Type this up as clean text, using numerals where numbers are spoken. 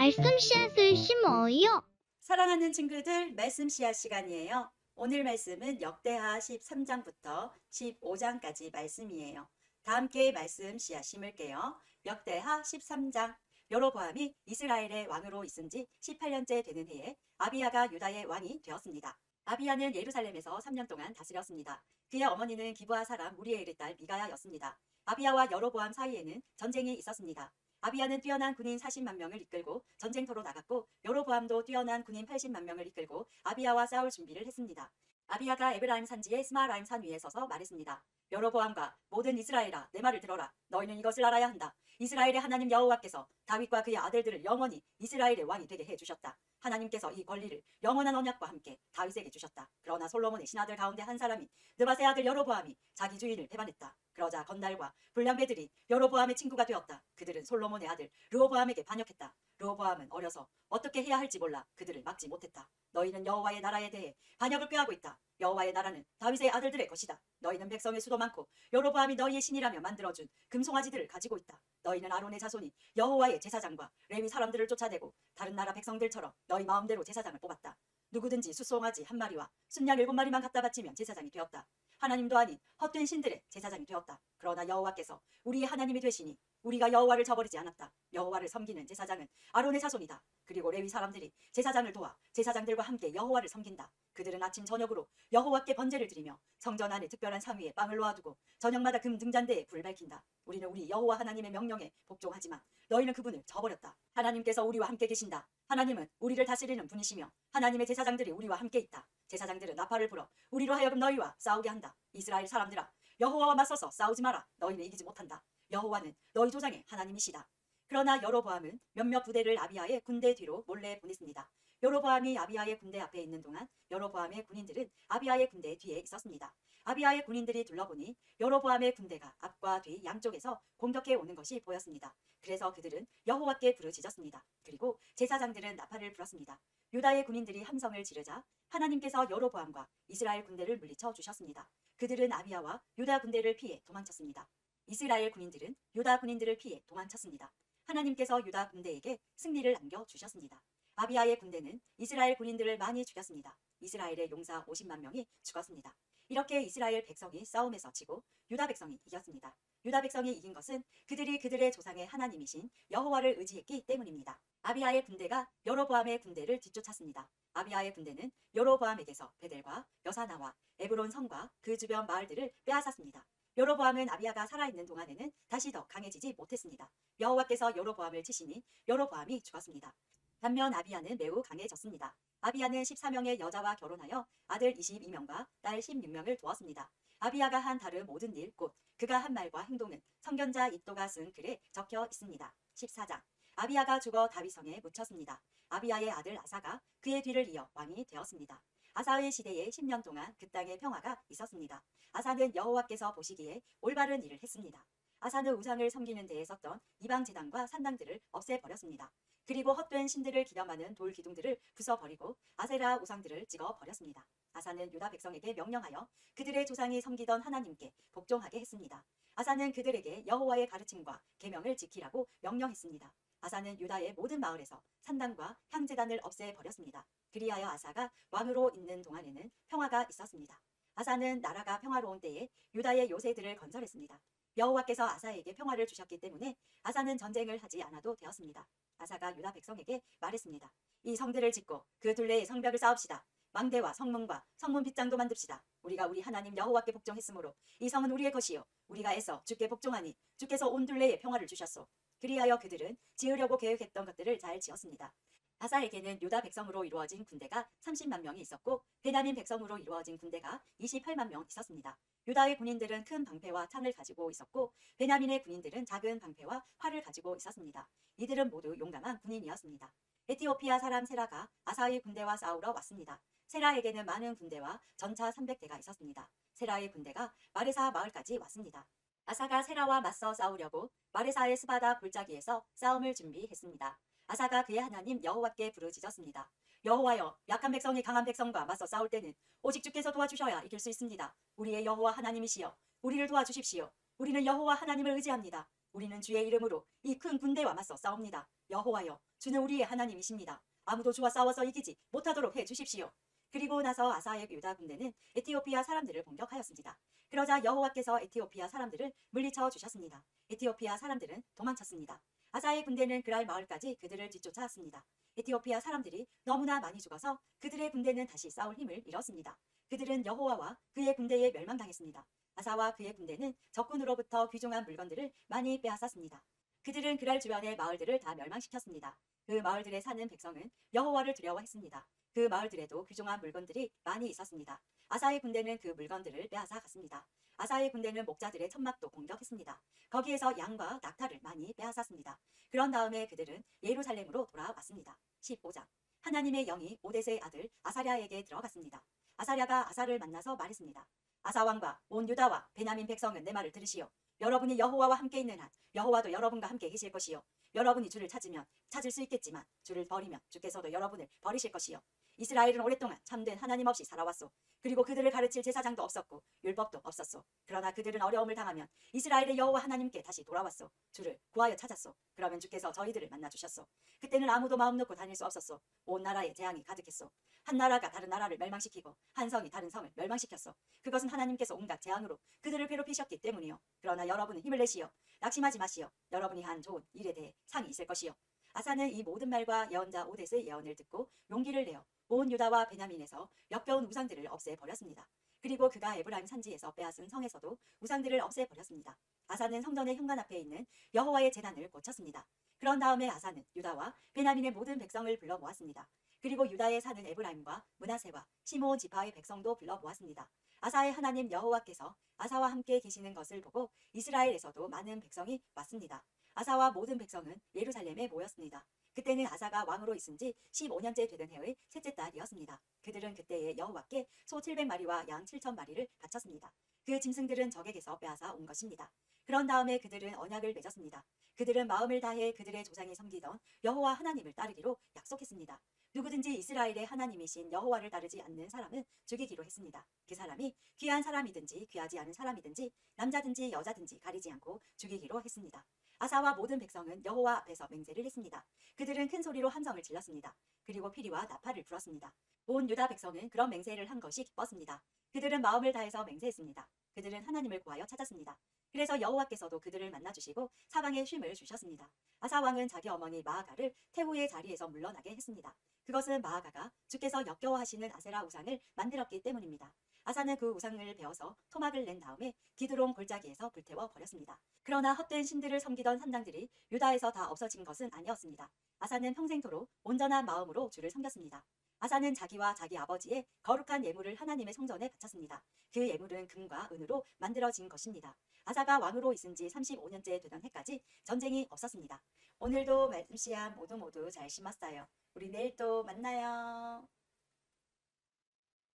말씀 씨앗을 심어요. 사랑하는 친구들, 말씀 씨앗 시간이에요. 오늘 말씀은 역대하 13장부터 15장까지 말씀이에요. 다 함께 말씀 씨앗 심을게요. 역대하 13장. 여로보암이 이스라엘의 왕으로 있은 지 18년째 되는 해에 아비야가 유다의 왕이 되었습니다. 아비야는 예루살렘에서 3년 동안 다스렸습니다. 그의 어머니는 기브아 사람 우리엘의 딸 미가야였습니다. 아비야와 여로보암 사이에는 전쟁이 있었습니다. 아비야는 뛰어난 군인 40만 명을 이끌고 전쟁터로 나갔고 여로보암도 뛰어난 군인 80만 명을 이끌고 아비야와 싸울 준비를 했습니다. 아비야가 에브라임 산지의 스마라임 산 위에 서서 말했습니다. 여로보암과 모든 이스라엘아, 내 말을 들어라. 너희는 이것을 알아야 한다. 이스라엘의 하나님 여호와께서 다윗과 그의 아들들을 영원히 이스라엘의 왕이 되게 해주셨다. 하나님께서 이 권리를 영원한 언약과 함께 다윗에게 주셨다. 그러나 솔로몬의 신하들 가운데 한 사람인 느밧의 아들 여로보암이 자기 주인을 배반했다. 그러자 건달과 불량배들이 여로보암의 친구가 되었다. 그들은 솔로몬의 아들 르호보암에게 반역했다. 르호보암은 어려서 어떻게 해야 할지 몰라 그들을 막지 못했다. 너희는 여호와의 나라에 대해 반역을 꾀하고 있다. 여호와의 나라는 다윗의 아들들의 것이다. 너희는 백성의 수도 많고 여로보암이 너희의 신이라며 만들어준 금송아지들을 가지고 있다. 너희는 아론의 자손이 여호와의 제사장과 레위 사람들을 쫓아내고 다른 나라 백성들처럼 너희 마음대로 제사장을 뽑았다. 누구든지 숫송아지 한 마리와 순양 7마리만 갖다 바치면 제사장이 되었다. 하나님도 아닌 헛된 신들의 제사장이 되었다. 그러나 여호와께서 우리의 하나님이 되시니 우리가 여호와를 저버리지 않았다. 여호와를 섬기는 제사장은 아론의 자손이다. 그리고 레위 사람들이 제사장을 도와 제사장들과 함께 여호와를 섬긴다. 그들은 아침 저녁으로 여호와께 번제를 드리며 성전 안에 특별한 상위에 빵을 놓아두고 저녁마다 금 등잔대에 불을 밝힌다. 우리는 우리 여호와 하나님의 명령에 복종하지만 너희는 그분을 저버렸다. 하나님께서 우리와 함께 계신다. 하나님은 우리를 다스리는 분이시며 하나님의 제사장들이 우리와 함께 있다. 제사장들은 나팔을 불어 우리로 하여금 너희와 싸우게 한다. 이스라엘 사람들아, 여호와와 맞서서 싸우지 마라. 너희는 이기지 못한다. 여호와는 너희 조상의 하나님이시다. 그러나 여로보암은 몇몇 부대를 아비야의 군대 뒤로 몰래 보냈습니다. 여로보암이 아비야의 군대 앞에 있는 동안 여로보암의 군인들은 아비야의 군대 뒤에 있었습니다. 아비야의 군인들이 둘러보니 여로보암의 군대가 앞과 뒤 양쪽에서 공격해 오는 것이 보였습니다. 그래서 그들은 여호와께 부르짖었습니다. 그리고 제사장들은 나팔을 불었습니다. 유다의 군인들이 함성을 지르자 하나님께서 여로보암과 이스라엘 군대를 물리쳐 주셨습니다. 그들은 아비야와 유다 군대를 피해 도망쳤습니다. 이스라엘 군인들은 유다 군인들을 피해 도망쳤습니다. 하나님께서 유다 군대에게 승리를 안겨주셨습니다. 아비야의 군대는 이스라엘 군인들을 많이 죽였습니다. 이스라엘의 용사 50만 명이 죽었습니다. 이렇게 이스라엘 백성이 싸움에서 지고 유다 백성이 이겼습니다. 유다 백성이 이긴 것은 그들이 그들의 조상의 하나님이신 여호와를 의지했기 때문입니다. 아비야의 군대가 여로보암의 군대를 뒤쫓았습니다. 아비야의 군대는 여로보암에게서 베델과 여사나와 에브론 성과 그 주변 마을들을 빼앗았습니다. 여로보암은 아비야가 살아있는 동안에는 다시 더 강해지지 못했습니다. 여호와께서 여로보암을 치시니 여로보암이 죽었습니다. 반면 아비야는 매우 강해졌습니다. 아비야는 14명의 여자와 결혼하여 아들 22명과 딸 16명을 두었습니다. 아비야가 한 다른 모든 일, 곧 그가 한 말과 행동은 선견자 이도가 쓴 글에 적혀 있습니다. 14장. 아비야가 죽어 다윗성에 묻혔습니다. 아비야의 아들 아사가 그의 뒤를 이어 왕이 되었습니다. 아사의 시대에 10년 동안 그 땅에 평화가 있었습니다. 아사는 여호와께서 보시기에 올바른 일을 했습니다. 아사는 우상을 섬기는 데에 썼던 이방 제단과 산당들을 없애버렸습니다. 그리고 헛된 신들을 기념하는 돌 기둥들을 부숴버리고 아세라 우상들을 찍어버렸습니다. 아사는 유다 백성에게 명령하여 그들의 조상이 섬기던 하나님께 복종하게 했습니다. 아사는 그들에게 여호와의 가르침과 계명을 지키라고 명령했습니다. 아사는 유다의 모든 마을에서 산당과 향제단을 없애버렸습니다. 그리하여 아사가 왕으로 있는 동안에는 평화가 있었습니다. 아사는 나라가 평화로운 때에 유다의 요새들을 건설했습니다. 여호와께서 아사에게 평화를 주셨기 때문에 아사는 전쟁을 하지 않아도 되었습니다. 아사가 유다 백성에게 말했습니다. 이 성들을 짓고 그 둘레에 성벽을 쌓읍시다. 망대와 성문과 성문 빗장도 만듭시다. 우리가 우리 하나님 여호와께 복종했으므로 이 성은 우리의 것이요 우리가 애써 주께 복종하니 주께서 온 둘레에 평화를 주셨소. 그리하여 그들은 지으려고 계획했던 것들을 잘 지었습니다. 아사에게는 유다 백성으로 이루어진 군대가 30만 명이 있었고 베냐민 백성으로 이루어진 군대가 28만 명 있었습니다. 유다의 군인들은 큰 방패와 창을 가지고 있었고 베냐민의 군인들은 작은 방패와 활을 가지고 있었습니다. 이들은 모두 용감한 군인이었습니다. 에티오피아 사람 세라가 아사의 군대와 싸우러 왔습니다. 세라에게는 많은 군대와 전차 300대가 있었습니다. 세라의 군대가 마레사 마을까지 왔습니다. 아사가 세라와 맞서 싸우려고 마레사의 스바다 골짜기에서 싸움을 준비했습니다. 아사가 그의 하나님 여호와께 부르짖었습니다. 여호와여, 약한 백성이 강한 백성과 맞서 싸울 때는 오직 주께서 도와주셔야 이길 수 있습니다. 우리의 여호와 하나님이시여, 우리를 도와주십시오. 우리는 여호와 하나님을 의지합니다. 우리는 주의 이름으로 이 큰 군대와 맞서 싸웁니다. 여호와여, 주는 우리의 하나님이십니다. 아무도 주와 싸워서 이기지 못하도록 해 주십시오. 그리고 나서 아사의 유다 군대는 에티오피아 사람들을 공격하였습니다. 그러자 여호와께서 에티오피아 사람들을 물리쳐 주셨습니다. 에티오피아 사람들은 도망쳤습니다. 아사의 군대는 그랄 마을까지 그들을 뒤쫓아왔습니다. 에티오피아 사람들이 너무나 많이 죽어서 그들의 군대는 다시 싸울 힘을 잃었습니다. 그들은 여호와와 그의 군대에 멸망당했습니다. 아사와 그의 군대는 적군으로부터 귀중한 물건들을 많이 빼앗았습니다. 그들은 그랄 주변의 마을들을 다 멸망시켰습니다. 그 마을들에 사는 백성은 여호와를 두려워했습니다. 그 마을들에도 귀중한 물건들이 많이 있었습니다. 아사의 군대는 그 물건들을 빼앗아 갔습니다. 아사의 군대는 목자들의 천막도 공격했습니다. 거기에서 양과 낙타를 많이 빼앗았습니다. 그런 다음에 그들은 예루살렘으로 돌아왔습니다. 15장. 하나님의 영이 오뎃의 아들 아사랴에게 들어갔습니다. 아사랴가 아사를 만나서 말했습니다. 아사 왕과 온 유다와 베냐민 백성은 내 말을 들으시오. 여러분이 여호와와 함께 있는 한 여호와도 여러분과 함께 계실 것이요. 여러분이 주를 찾으면 찾을 수 있겠지만 주를 버리면 주께서도 여러분을 버리실 것이요. 이스라엘은 오랫동안 참된 하나님 없이 살아왔소. 그리고 그들을 가르칠 제사장도 없었고 율법도 없었소. 그러나 그들은 어려움을 당하면 이스라엘의 여호와 하나님께 다시 돌아왔소. 주를 구하여 찾았소. 그러면 주께서 저희들을 만나주셨소. 그때는 아무도 마음 놓고 다닐 수 없었소. 온 나라에 재앙이 가득했소. 한 나라가 다른 나라를 멸망시키고 한 성이 다른 성을 멸망시켰소. 그것은 하나님께서 온갖 재앙으로 그들을 괴롭히셨기 때문이요. 그러나 여러분은 힘을 내시오. 낙심하지 마시오. 여러분이 한 좋은 일에 대해 상이 있을 것이요. 아사는 이 모든 말과 예언자 오뎃의 예언을 듣고 용기를 내어 온 유다와 베냐민에서 역겨운 우상들을 없애버렸습니다. 그리고 그가 에브라임 산지에서 빼앗은 성에서도 우상들을 없애버렸습니다. 아사는 성전의 현관 앞에 있는 여호와의 제단을 고쳤습니다. 그런 다음에 아사는 유다와 베냐민의 모든 백성을 불러 모았습니다. 그리고 유다에 사는 에브라임과 므낫세와 시므온 지파의 백성도 불러 모았습니다. 아사의 하나님 여호와께서 아사와 함께 계시는 것을 보고 이스라엘에서도 많은 백성이 왔습니다. 아사와 모든 백성은 예루살렘에 모였습니다. 그때는 아사가 왕으로 있은 지 15년째 되던 해의 셋째 달이었습니다. 그들은 그때에 여호와께 소 700마리와 양 7,000마리를 바쳤습니다. 그 짐승들은 적에게서 빼앗아 온 것입니다. 그런 다음에 그들은 언약을 맺었습니다. 그들은 마음을 다해 그들의 조상이 섬기던 여호와 하나님을 따르기로 약속했습니다. 누구든지 이스라엘의 하나님이신 여호와를 따르지 않는 사람은 죽이기로 했습니다. 그 사람이 귀한 사람이든지 귀하지 않은 사람이든지 남자든지 여자든지 가리지 않고 죽이기로 했습니다. 아사와 모든 백성은 여호와 앞에서 맹세를 했습니다. 그들은 큰 소리로 함성을 질렀습니다. 그리고 피리와 나팔을 불었습니다. 온 유다 백성은 그런 맹세를 한 것이 기뻤습니다. 그들은 마음을 다해서 맹세했습니다. 그들은 하나님을 구하여 찾았습니다. 그래서 여호와께서도 그들을 만나주시고 사방에 쉼을 주셨습니다. 아사 왕은 자기 어머니 마아가를 태후의 자리에서 물러나게 했습니다. 그것은 마아가가 주께서 역겨워하시는 아세라 우상을 만들었기 때문입니다. 아사는 그 우상을 베어서 토막을 낸 다음에 기드론 골짜기에서 불태워 버렸습니다. 그러나 헛된 신들을 섬기던 산당들이 유다에서 다 없어진 것은 아니었습니다. 아사는 평생토록 온전한 마음으로 주를 섬겼습니다. 아사는 자기와 자기 아버지의 거룩한 예물을 하나님의 성전에 바쳤습니다. 그 예물은 금과 은으로 만들어진 것입니다. 아사가 왕으로 있은 지 35년째 되던 해까지 전쟁이 없었습니다. 오늘도 말씀 씨앗 모두 잘 심었어요. 우리 내일 또 만나요.